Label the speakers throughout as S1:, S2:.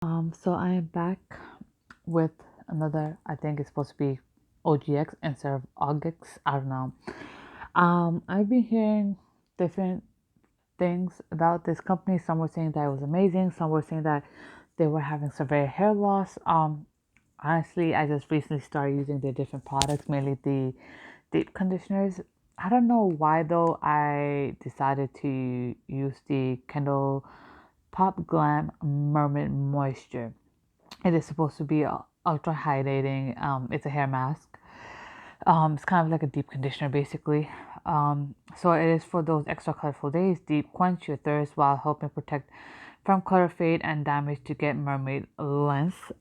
S1: So I am back with another, I think it's supposed to be OGX instead of OGX. I don't know. I've been hearing different things about this company. Some were saying that it was amazing. Some were saying that they were having severe hair loss. Honestly, I just recently started using their different products, mainly the deep conditioners. I don't know why though. I decided to use the Kendall Popglam Mermaid Moisture. It is supposed to be ultra hydrating. It's a hair mask. It's kind of like a deep conditioner, basically. So it is for those extra colorful days. Deep quench your thirst while helping protect from color fade and damage to get mermaid length.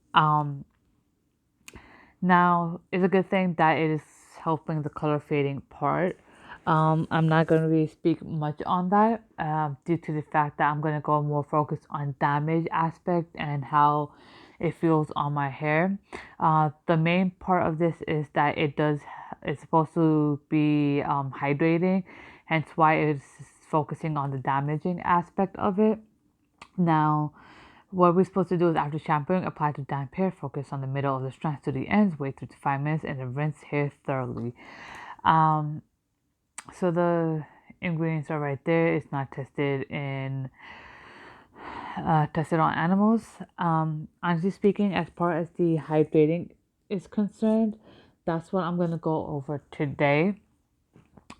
S1: Now, it's a good thing that it is helping the color fading part. I'm not going to really speak much on that due to the fact that I'm going to go more focused on damage aspect and how it feels on my hair. The main part of this is that it's supposed to be hydrating, hence why it's focusing on the damaging aspect of it. Now, what we're supposed to do is after shampooing, apply to damp hair, focus on the middle of the strands to the ends, wait 3 to 5 minutes, and then rinse hair thoroughly. Um, so the ingredients are right there. It's not tested on animals. Honestly speaking, as far as the hydrating is concerned, that's what I'm gonna go over today.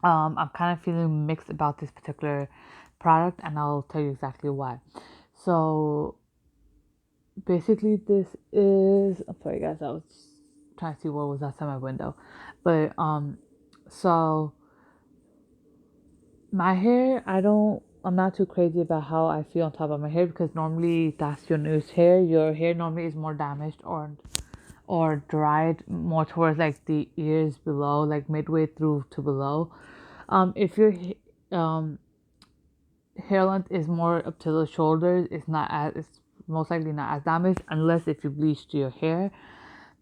S1: I'm kind of feeling mixed about this particular product, and I'll tell you exactly why. So basically, this is. I'm sorry, guys. I was trying to see what was outside my window, but so my hair, I'm not too crazy about how I feel on top of my hair because normally that's your loose hair. Your hair normally is more damaged or dried more towards like the ears below, like midway through to below. If your um hair length is more up to the shoulders, it's most likely not as damaged unless if you bleached your hair.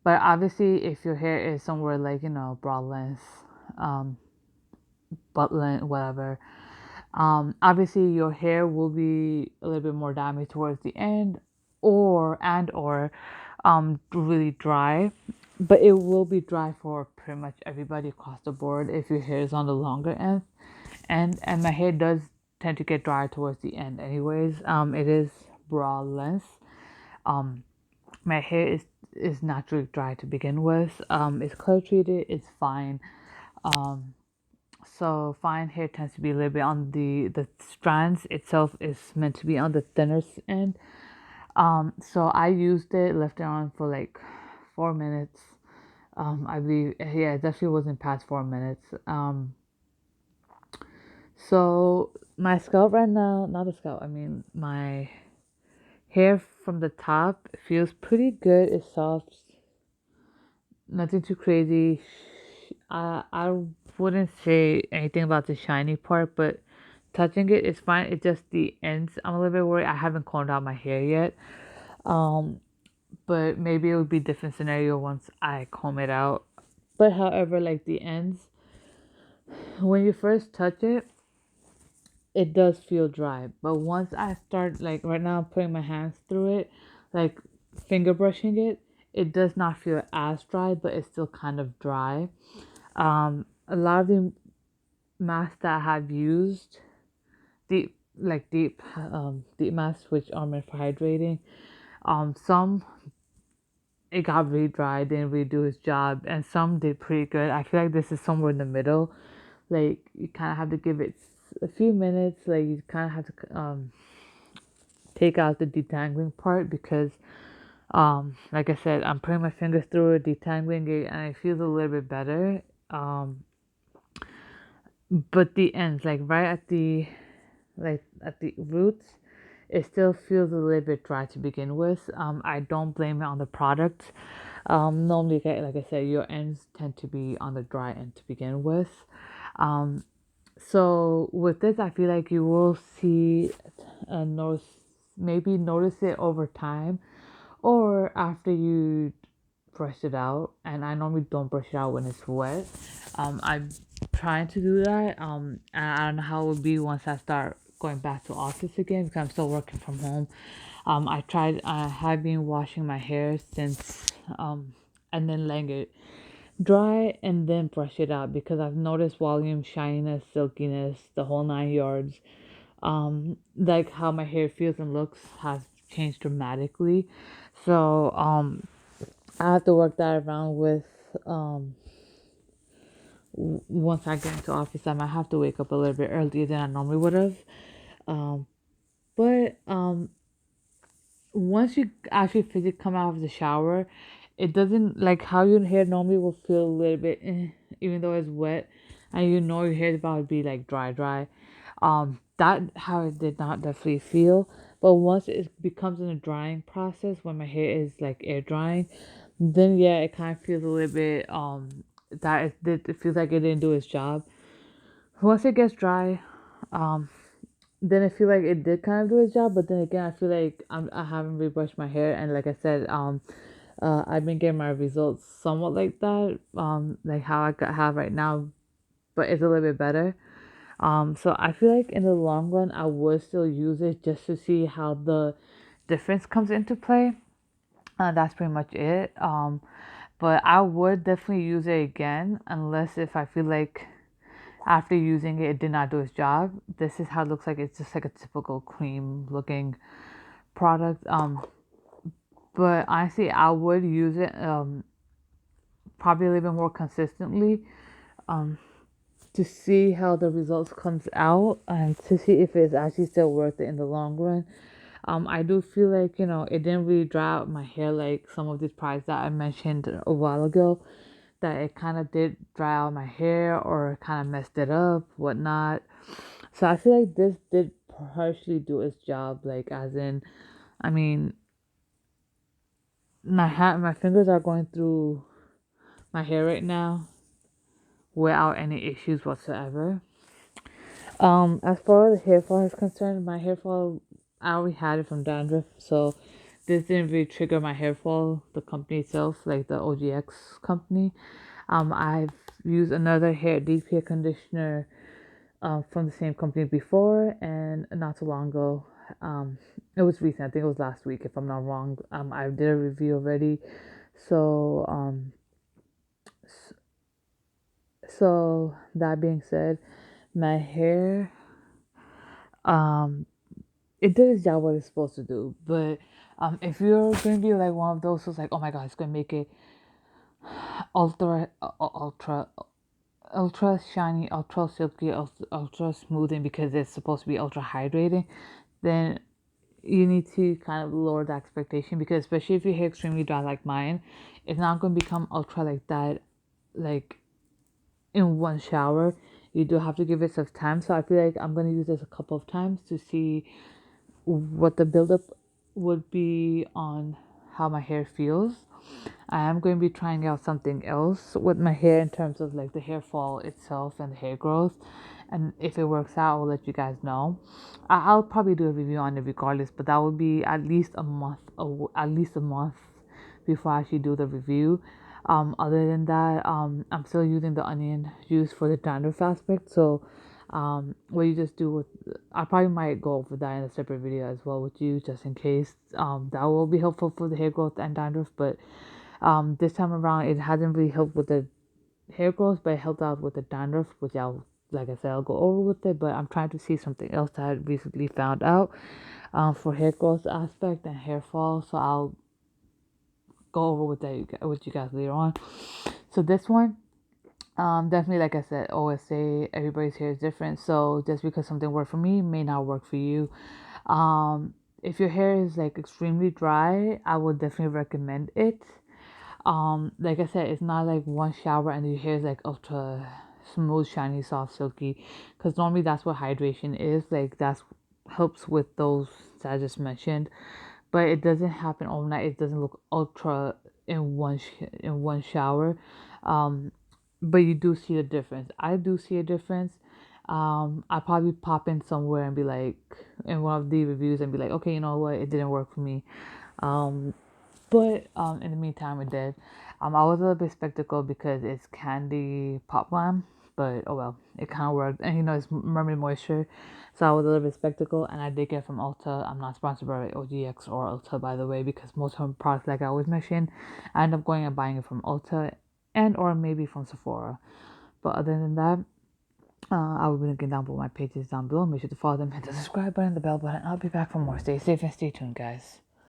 S1: But obviously, if your hair is somewhere like broad length, um, butt length, whatever, obviously your hair will be a little bit more damaged towards the end, or really dry. But it will be dry for pretty much everybody across the board if your hair is on the longer end, and my hair does tend to get dry towards the end, anyways. It is broad length. Um, my hair is naturally dry to begin with. It's color treated. It's fine. Um, so fine hair tends to be a little bit on the strands itself is meant to be on the thinner end. So I used it, left it on for like 4 minutes. I believe, yeah, it definitely wasn't past 4 minutes. So my scalp right now, not the scalp, I mean my hair from the top feels pretty good. It's soft, nothing too crazy. I wouldn't say anything about the shiny part, but touching it is fine. It's just the ends. I'm a little bit worried. I haven't combed out my hair yet. Um, but maybe it would be a different scenario once I comb it out. But however, like the ends, when you first touch it, it does feel dry. But once I start, like right now, I'm putting my hands through it, like finger brushing it, it does not feel as dry, but it's still kind of dry. A lot of the masks that I have used, deep masks, which are meant for hydrating, some it got really dry, didn't really do its job, and some did pretty good. I feel like this is somewhere in the middle. Like you kind of have to give it a few minutes. Like you kind of have to take out the detangling part because like I said, I'm putting my fingers through it, detangling it, and it feels a little bit better. Um, but the ends, like at the roots, it still feels a little bit dry to begin with. I don't blame it on the product. Normally, like I said, your ends tend to be on the dry end to begin with. Um, so with this, I feel like you will see notice maybe notice it over time or after you brush it out. And I normally don't brush it out when it's wet. I'm trying to do that. And I don't know how it will be once I start going back to office again because I'm still working from home. I have been washing my hair since, and then letting it dry and then brush it out because I've noticed volume, shininess, silkiness, the whole 9 yards. Like how my hair feels and looks has changed dramatically. So, I have to work that around with, um, once I get into office, I might have to wake up a little bit earlier than I normally would have. Um, but once you actually physically come out of the shower, it doesn't like how your hair normally will feel a little bit, even though it's wet, and you know your hair is about to be like dry. That how it did not definitely feel. But once it becomes in a drying process, when my hair is like air drying, then yeah, it kind of feels a little bit it feels like it didn't do its job. Once it gets dry, um, then I feel like it did kind of do its job, but then again, I feel like I haven't rebrushed my hair, and like I said, I've been getting my results somewhat like that, like how have right now, but it's a little bit better. So I feel like in the long run, I would still use it just to see how the difference comes into play. That's pretty much it. But I would definitely use it again, unless if I feel like after using it, it did not do its job. This is how it looks like. It's just like a typical cream looking product. But honestly, I would use it probably a little bit more consistently um, to see how the results comes out and to see if it's actually still worth it in the long run. I do feel like, it didn't really dry out my hair like some of these products that I mentioned a while ago, that it kind of did dry out my hair or kind of messed it up, whatnot. So I feel like this did partially do its job, like as in, I mean, my fingers are going through my hair right now without any issues whatsoever. As far as the hair fall is concerned, my hair fall, I already had it from dandruff, so this didn't really trigger my hair fall. The company itself, like the OGX company. I've used another deep hair conditioner from the same company before, and not too long ago. It was recent. I think it was last week, if I'm not wrong. I did a review already. So, so that being said, my hair, um, it did its job what it's supposed to do. But if you're going to be like one of those who's like, oh my god, it's going to make it ultra, ultra, ultra shiny, ultra silky, ultra smoothing because it's supposed to be ultra hydrating, then you need to kind of lower the expectation, because especially if your hair extremely dry like mine, it's not going to become ultra like that, like in one shower. You do have to give it some time. So I feel like I'm going to use this a couple of times to see what the buildup would be on how my hair feels. I am going to be trying out something else with my hair in terms of like the hair fall itself and the hair growth. And if it works out, I'll let you guys know. I'll probably do a review on it regardless, but that will be at least a month, at least a month before I actually do the review. Other than that, I'm still using the onion juice for the dandruff aspect. So, what you just do with, I probably might go over that in a separate video as well with you, just in case. That will be helpful for the hair growth and dandruff. But this time around, it hasn't really helped with the hair growth, but it helped out with the dandruff, which like I said, I'll go over with it. But I'm trying to see something else that I recently found out for hair growth aspect and hair fall. So I'll go over with you guys later on. So this one, definitely, like I said, always say everybody's hair is different. So just because something worked for me may not work for you. If your hair is like extremely dry, I would definitely recommend it. Like I said, it's not like one shower and your hair is like ultra smooth, shiny, soft, silky. Because normally that's what hydration is. Like that's helps with those that I just mentioned. But it doesn't happen overnight. It doesn't look ultra in one shower. Um, but you do see a difference. I do see a difference. I probably pop in somewhere and be like in one of the reviews and be like, okay, you know what, it didn't work for me. Um, but in the meantime, it did. I was a little bit skeptical because it's Kandee Popglam. but oh well, it kind of worked. And you know, it's mermaid moisture, so I was a little bit skeptical, and I did get it from Ulta. I'm not sponsored by OGX or Ulta, by the way, because most of the products, like I always mention, I end up going and buying it from Ulta and or maybe from Sephora. But other than that, I will be linking down below my pages down below. Make sure to follow them, hit the subscribe button, the bell button. I'll be back for more. Stay safe and stay tuned, guys.